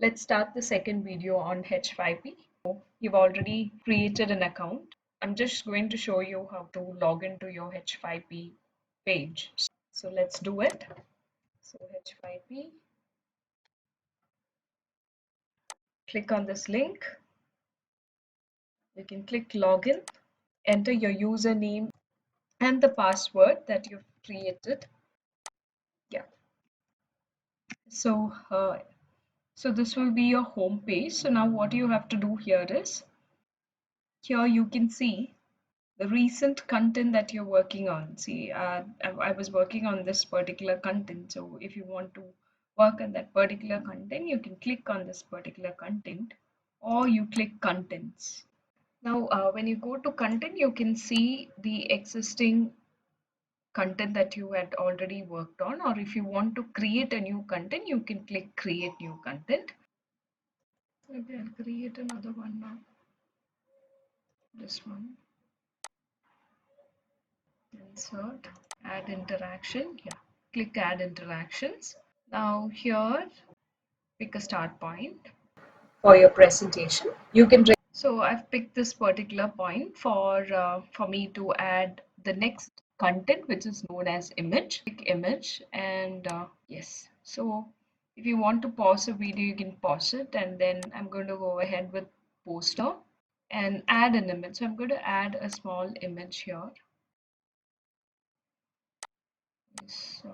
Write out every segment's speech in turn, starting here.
Let's start the second video on H5P. You've already created an account. I'm just going to show you how to log into your H5P page. So let's do it. So H5P, click on this link. You can click login, enter your username and the password that you've created. Yeah. So, so this will be your home page. So now what you have to do here is, here you can see the recent content that you're working on. See, I was working on this particular content. So if you want to work on that particular content, you can click on this particular content or you click contents. Now, when you go to content, you can see the existing content that you had already worked on, or if you want to create a new content, you can click create new content. Maybe I'll create another one now. This one. Insert, add interaction. Yeah, click add interactions. Now here, pick a start point for your presentation. You can. So I've picked this particular point for me to add the next content, which is known as image. Click image and yes. So if you want to pause a video, you can pause it, and then I'm going to go ahead with poster and add an image. So I'm going to add a small image here. So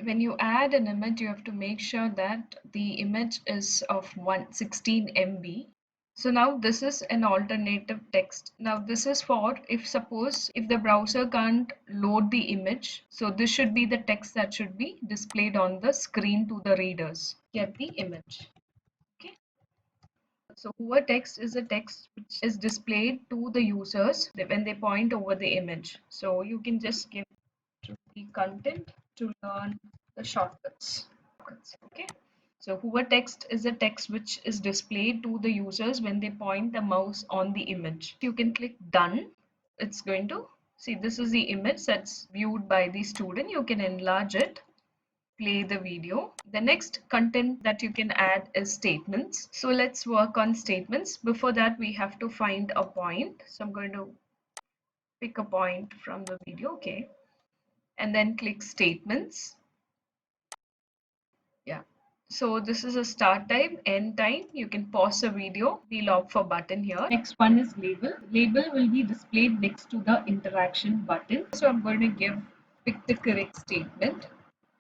when you add an image, you have to make sure that the image is of 116 MB. So now this is an alternative text. Now this is for if suppose if the browser can't load the image. So this should be the text that should be displayed on the screen to the readers. Get the image. Okay. So hover text is a text which is displayed to the users when they point over the image. So you can just give to the content to learn the shortcuts. Okay. So hover text is a text which is displayed to the users when they point the mouse on the image. You can click done. It's going to see this is the image that's viewed by the student. You can enlarge it, play the video. The next content that you can add is statements. So let's work on statements. Before that, we have to find a point. So I'm going to pick a point from the video. Okay. And then click statements. Yeah. So this is a start time, end time. You can pause the video. We'll opt for button here. Next one is label. Label will be displayed next to the interaction button. So I'm going to pick the correct statement,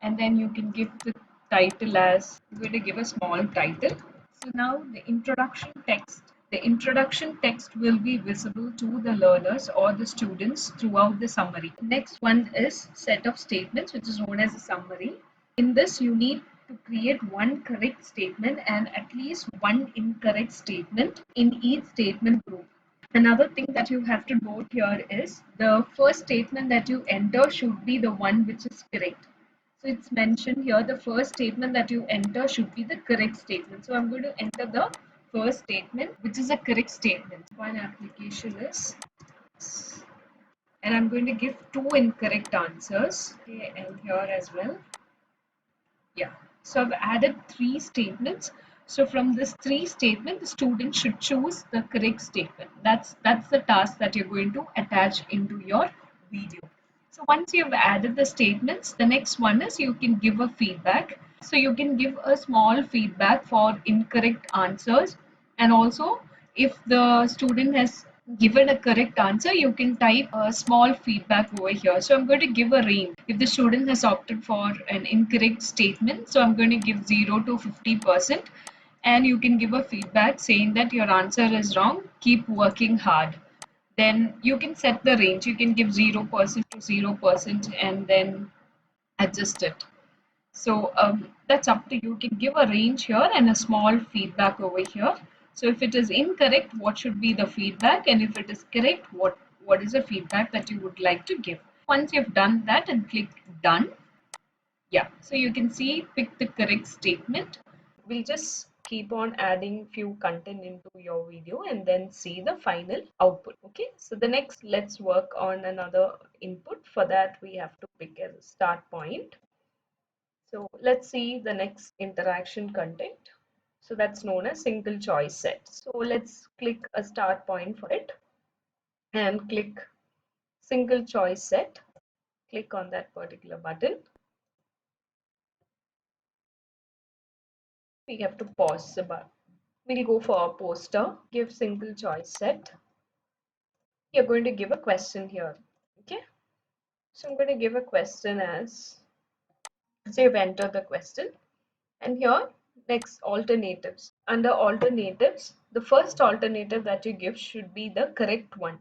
and then you can give the title as, I'm going to give a small title. So now the introduction text. The introduction text will be visible to the learners or the students throughout the summary. Next one is set of statements, which is known as a summary. In this, you need to create one correct statement and at least one incorrect statement in each statement group. Another thing that you have to note here is the first statement that you enter should be the one which is correct. So it's mentioned here the first statement that you enter should be the correct statement. So I'm going to enter the first statement, which is a correct statement. One application is, and I'm going to give two incorrect answers. Okay, and here as well. Yeah, so I've added three statements. So from this three statement, the student should choose the correct statement. That's the task that you're going to attach into your video. So once you've added the statements, the next one is you can give a feedback. So you can give a small feedback for incorrect answers, and also if the student has given a correct answer, you can type a small feedback over here. So I'm going to give a range. If the student has opted for an incorrect statement, so I'm going to give 0 to 50%, and you can give a feedback saying that your answer is wrong, keep working hard. Then you can set the range. You can give 0% to 0% and then adjust it. So that's up to you. You can give a range here and a small feedback over here. So if it is incorrect, what should be the feedback? And if it is correct, what is the feedback that you would like to give? Once you've done that and click done. Yeah, so you can see, pick the correct statement. We'll just keep on adding few content into your video and then see the final output. Okay, so the next, let's work on another input. For that, we have to pick a start point. So let's see the next interaction content. So that's known as single choice set. So let's click a start point for it and click single choice set. Click on that particular button. We have to pause the button. We'll go for a poster, give single choice set. You're going to give a question here. Okay. So I'm going to give a question as, so you've entered the question. And here, next alternatives. Under alternatives, the first alternative that you give should be the correct one.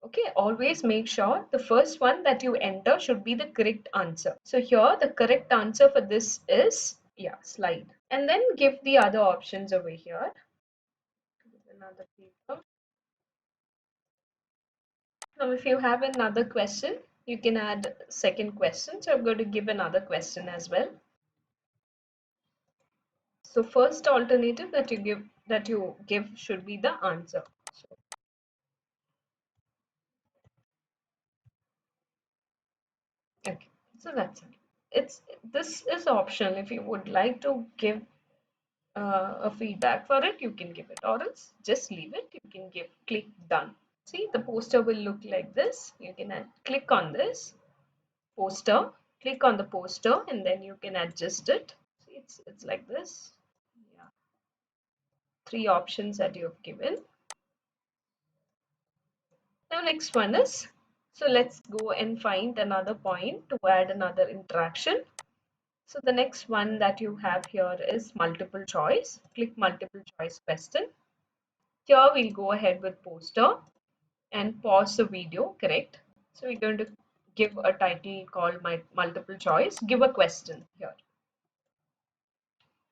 Okay, always make sure the first one that you enter should be the correct answer. So here, the correct answer for this is, yeah, slide. And then give the other options over here. Another paper. Now, if you have another question, you can add second question. So I'm going to give another question as well. So first alternative that you give should be the answer. So, okay, so that's it. This is optional. If you would like to give a feedback for it, you can give it, or else just leave it. You can click done. See, the poster will look like this. You can click on this poster, click on the poster, and then you can adjust it. See, it's like this. Yeah, three options that you have given. Now next one is, so let's go and find another point to add another interaction. So the next one that you have here is multiple choice. Click multiple choice question. Here we'll go ahead with poster and pause the video, correct? So we're going to give a title called my multiple choice. Give a question here.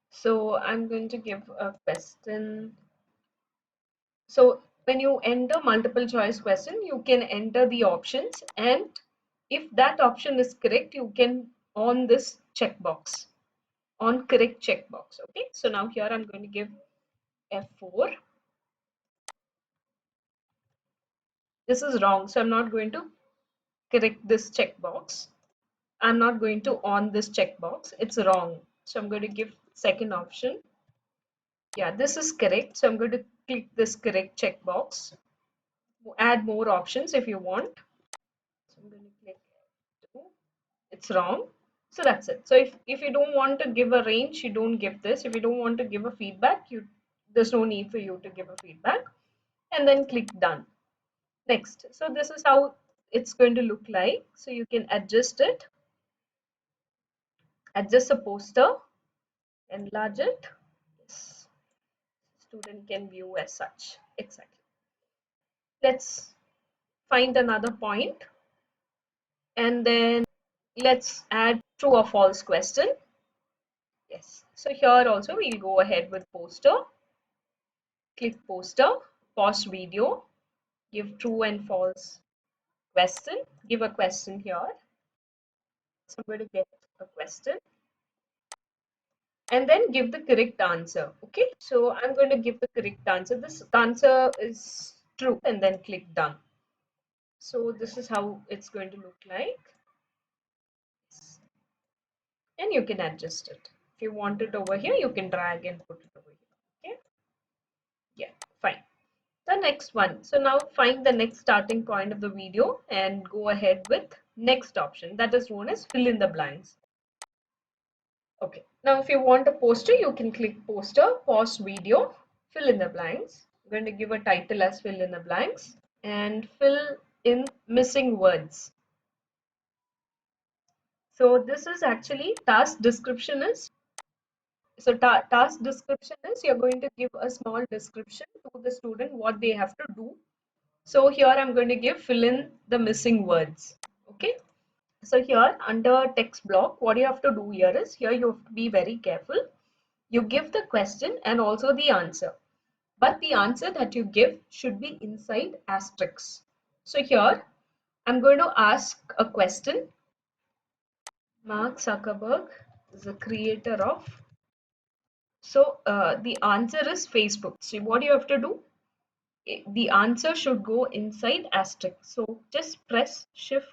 So I'm going to give a question. So when you enter multiple choice question, you can enter the options, and if that option is correct, you can on this checkbox, on correct checkbox. Okay, so now here I'm going to give F4. This is wrong, so I'm not going to correct this checkbox. I'm not going to on this checkbox. It's wrong. So I'm going to give second option. Yeah, this is correct. So I'm going to click this correct checkbox. Add more options if you want. So I'm going to click 2. It's wrong. So that's it. So if you don't want to give a range, you don't give this. If you don't want to give a feedback, there's no need for you to give a feedback. And then click done. Next. So this is how it's going to look like. So you can adjust it. Adjust the poster. Enlarge it. Yes. Student can view as such. Exactly. Let's find another point. And then let's add true or false question. Yes. So here also we'll go ahead with poster. Click poster, pause video, give true and false question. Give a question here. So I'm going to get a question. And then give the correct answer. Okay. So I'm going to give the correct answer. This answer is true, and then click done. So this is how it's going to look like. And you can adjust it. If you want it over here, you can drag and put it over here. Okay. Yeah, fine. The next one. So now find the next starting point of the video and go ahead with next option, that is known as fill in the blanks. Okay. Now if you want a poster, you can click poster, pause video, fill in the blanks. I'm going to give a title as fill in the blanks and fill in missing words. So this is actually task description is. So task description is you're going to give a small description to the student what they have to do. So here I'm going to give fill in the missing words. Okay. So here under text block, what you have to do here is, here you have to be very careful. You give the question and also the answer. But the answer that you give should be inside asterisks. So here I'm going to ask a question. Mark Zuckerberg is the creator of. So the answer is Facebook. So what you have to do, the answer should go inside asterisk. So just press shift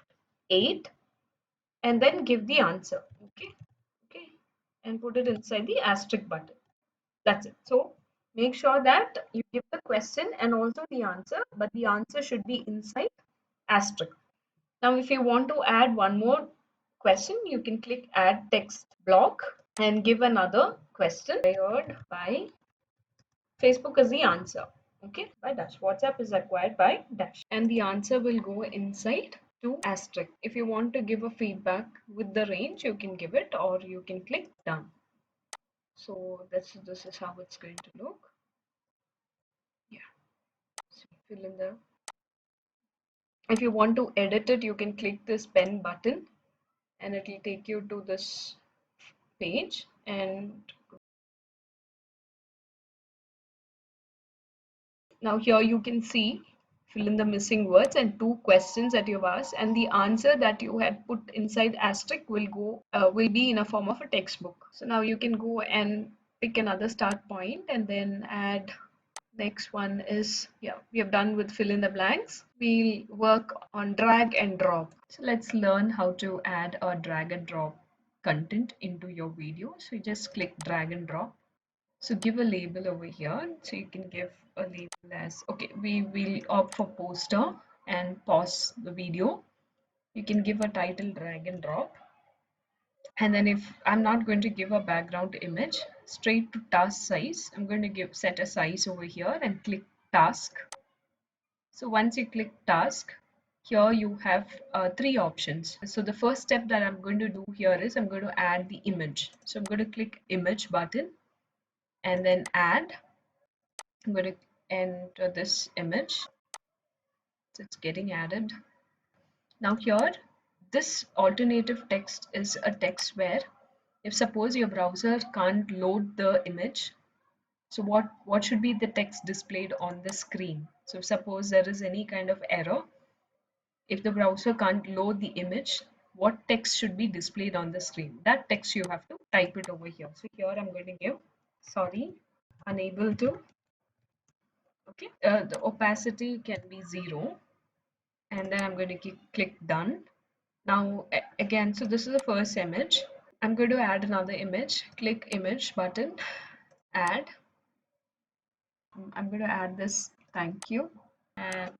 8 and then give the answer. Okay, and put it inside the asterisk button. That's it. So make sure that you give the question and also the answer, but the answer should be inside asterisk. Now, if you want to add one more question, you can click add text block and give another question acquired by Facebook is the answer. Okay, by dash. WhatsApp is acquired by dash. And the answer will go inside to asterisk. If you want to give a feedback with the range, you can give it or you can click done. So this is how it's going to look. Yeah. So fill in the. If you want to edit it, you can click this pen button and it will take you to this page, and now here you can see fill in the missing words and two questions that you've asked, and the answer that you had put inside asterisk will be in a form of a textbook. So now you can go and pick another start point and then add. Next one is, yeah, we have done with fill in the blanks. We'll work on drag and drop. So let's learn how to add a drag and drop content into your video. So you just click drag and drop. So give a label over here. So you can give a label as, okay, we will opt for poster and pause the video. You can give a title drag and drop. And then if I'm not going to give a background image, straight to task size, I'm going to set a size over here and click task. So once you click task, here you have three options. So the first step that I'm going to do here is I'm going to add the image. So I'm going to click image button and then add. I'm going to enter this image. So it's getting added. Now here, this alternative text is a text where if suppose your browser can't load the image, so what should be the text displayed on the screen? So suppose there is any kind of error, if the browser can't load the image, what text should be displayed on the screen? That text you have to type it over here. So here I'm going to give, sorry, unable to. Okay, the opacity can be 0, and then I'm going to click done. Now again, so this is the first image. I'm going to add another image. Click image button, add. I'm going to add this thank you and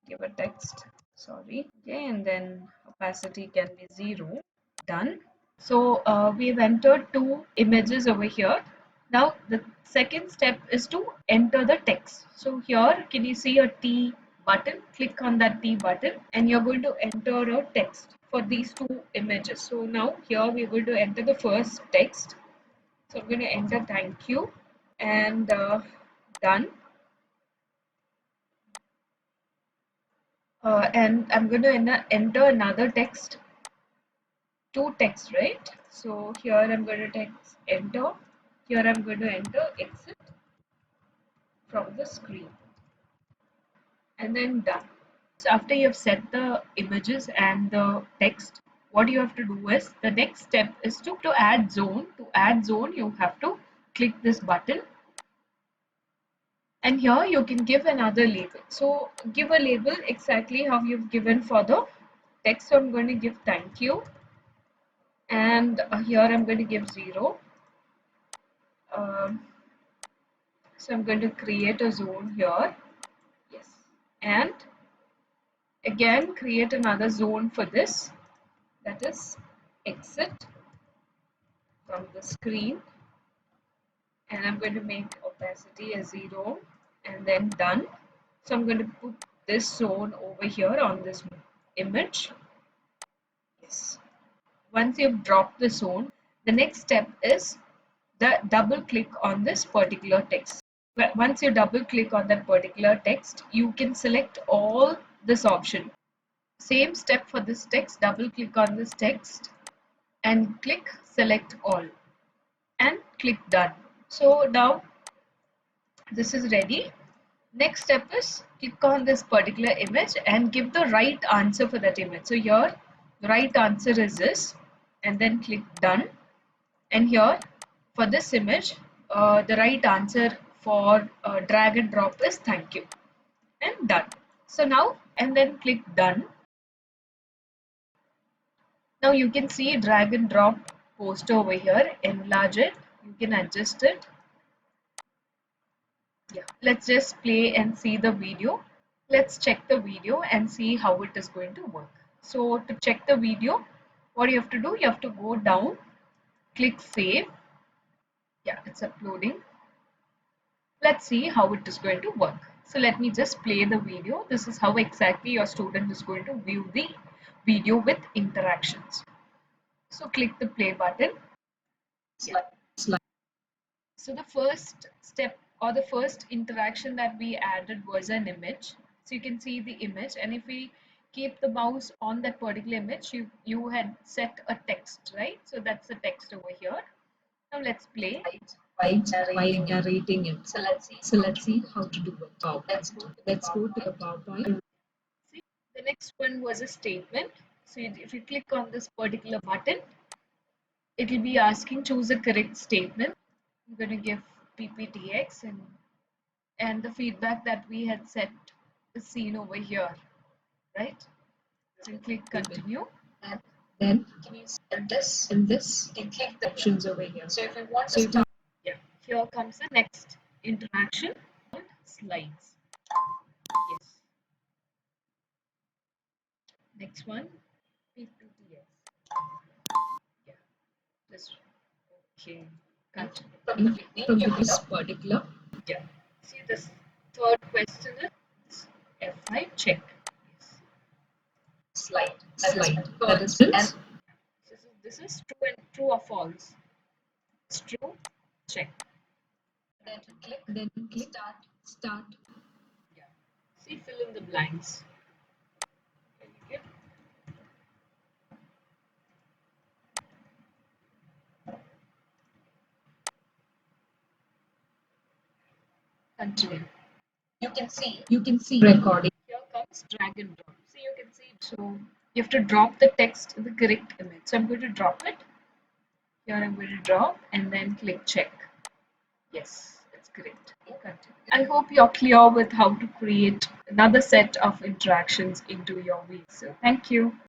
give a text, sorry. Okay, and then opacity can be 0. Done. So we've entered two images over here. Now the second step is to enter the text. So here can you see a T button? Click on that T button and you're going to enter a text for these two images. So now here we're going to enter the first text. So I'm going to enter thank you and done. And I'm going to enter another text, two text, right? So here I'm going to text enter. Here I'm going to enter exit from the screen and then done. So after you've set the images and the text, what you have to do is the next step is to add zone. To add zone, you have to click this button. And here you can give another label. So give a label exactly how you've given for the text. So I'm going to give thank you. And here I'm going to give 0. Um, so I'm going to create a zone here. Yes. And again create another zone for this. That is exit from the screen. And I'm going to make opacity as 0 and then done. So I'm going to put this zone over here on this image. Yes. Once you've dropped the zone, the next step is the double click on this particular text. Once you double click on that particular text, you can select all this option. Same step for this text, double click on this text and click select all and click done. So now this is ready. Next step is click on this particular image and give the right answer for that image. So here the right answer is this and then click done. And here for this image, the right answer for drag and drop is thank you and done. So now and then click done. Now you can see drag and drop poster over here, enlarge it, you can adjust it Yeah, let's just play and see the video. Let's check the video and see how it is going to work. So to check the video, what you have to do, you have to go down, click save. Yeah, it's uploading. Let's see how it is going to work. So let me just play the video. This is how exactly your student is going to view the video with interactions. So click the play button. Slide. So the first step or the first interaction that we added was an image. So you can see the image, and if we keep the mouse on that particular image, you had set a text, right? So that's the text over here. Now let's play. Why they are rating it. So let's see how to do it. Let's go to the PowerPoint. See, the next one was a statement. So if you click on this particular button, it will be asking choose a correct statement. I'm going to give PPTX and the feedback that we had set is seen over here, right? So click continue. And then in this you can click the options over here. So if you want to start, Yeah, here comes the next interaction called slides. Yes. Next one, PPTX. Yeah, this one. Okay, continue. from this particular Yeah. See this third question is F5 check. Yes. slide that is and This is true or false. It's true. Check. then click start. Yeah. See, fill in the blanks. Very good. Continue. You can see recording. Here comes drag and drop. See, you can see. So you have to drop the text in the correct image. So I'm going to drop it. Here I'm going to drop and then click check. Yes, it's correct. Continue. I hope you're clear with how to create another set of interactions into your week. So thank you.